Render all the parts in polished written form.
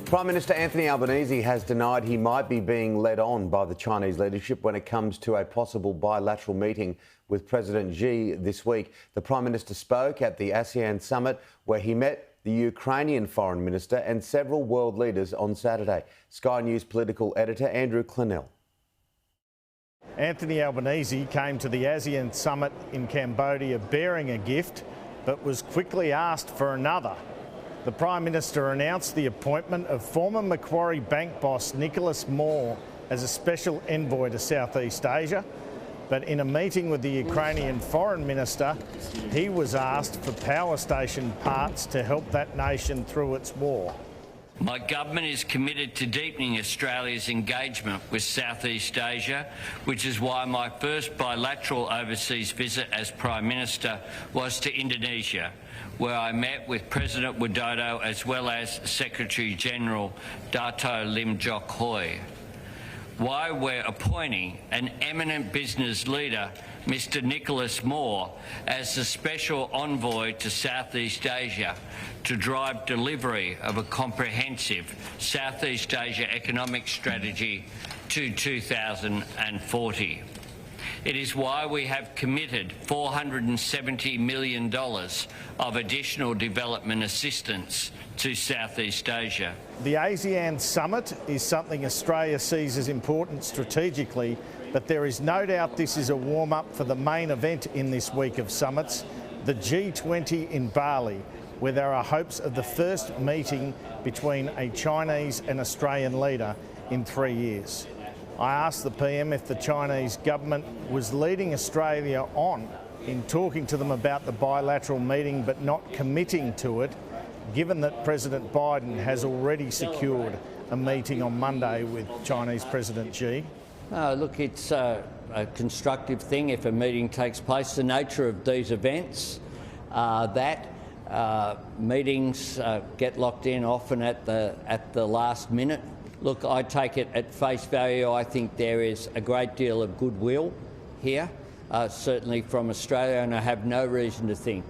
Prime Minister Anthony Albanese has denied he might be being led on by the Chinese leadership when it comes to a possible bilateral meeting with President Xi this week. The Prime Minister spoke at the ASEAN summit where he met the Ukrainian Foreign Minister and several world leaders on Saturday. Sky News political editor Andrew Clennell. Anthony Albanese came to the ASEAN summit in Cambodia bearing a gift, but was quickly asked for another. The Prime Minister announced the appointment of former Macquarie Bank boss Nicholas Moore as a special envoy to Southeast Asia. But in a meeting with the Ukrainian Foreign Minister, he was asked for power station parts to help that nation through its war. My government is committed to deepening Australia's engagement with Southeast Asia, which is why my first bilateral overseas visit as Prime Minister was to Indonesia, where I met with President Widodo as well as Secretary-General Dato Lim Jock Hoi. Why we're appointing an eminent business leader, Mr Nicholas Moore, as the special envoy to Southeast Asia to drive delivery of a comprehensive Southeast Asia economic strategy to 2040. It is why we have committed $470 million of additional development assistance to Southeast Asia. The ASEAN summit is something Australia sees as important strategically, but there is no doubt this is a warm-up for the main event in this week of summits, the G20 in Bali, where there are hopes of the first meeting between a Chinese and Australian leader in 3 years. I asked the PM if the Chinese government was leading Australia on in talking to them about the bilateral meeting but not committing to it, given that President Biden has already secured a meeting on Monday with Chinese President Xi. Look, it's a constructive thing if a meeting takes place. The nature of these events that meetings get locked in often at the last minute. Look, I take it at face value. I think there is a great deal of goodwill here, certainly from Australia, and I have no reason to think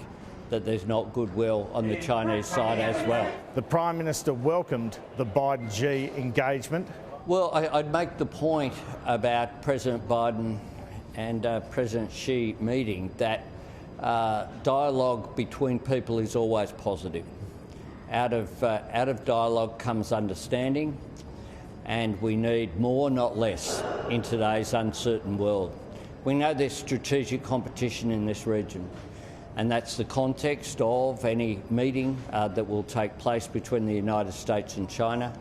that there's not goodwill on the Chinese side as well. The Prime Minister welcomed the Biden-Xi engagement. Well, I'd make the point about President Biden and President Xi meeting that dialogue between people is always positive. Out of dialogue comes understanding, and we need more, not less, in today's uncertain world. We know there's strategic competition in this region, and that's the context of any meeting that will take place between the United States and China.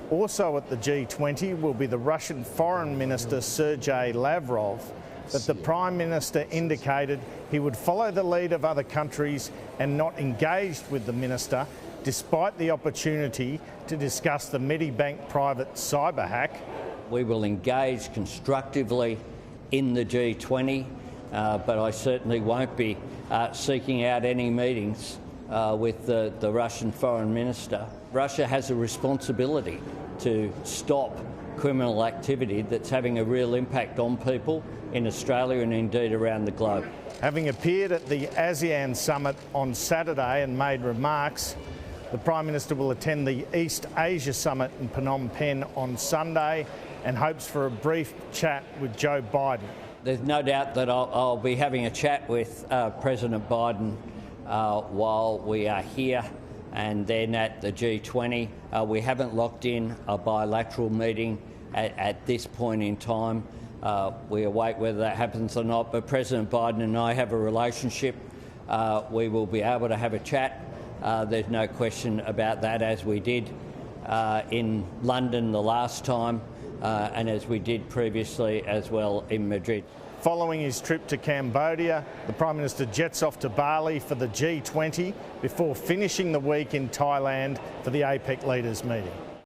Also at the G20 will be the Russian Foreign Minister Sergei Lavrov, but the Prime Minister indicated he would follow the lead of other countries and not engage with the Minister, despite the opportunity to discuss the Medibank private cyber hack. We will engage constructively in the G20, but I certainly won't be seeking out any meetings with the Russian Foreign Minister. Russia has a responsibility to stop criminal activity that's having a real impact on people in Australia and indeed around the globe. Having appeared at the ASEAN summit on Saturday and made remarks, the Prime Minister will attend the East Asia Summit in Phnom Penh on Sunday and hopes for a brief chat with Joe Biden. There's no doubt that I'll be having a chat with President Biden while we are here and then at the G20. We haven't locked in a bilateral meeting at this point in time. We await whether that happens or not, but President Biden and I have a relationship. We will be able to have a chat. There's no question about that, as we did in London the last time and as we did previously as well in Madrid. Following his trip to Cambodia, the Prime Minister jets off to Bali for the G20 before finishing the week in Thailand for the APEC leaders meeting.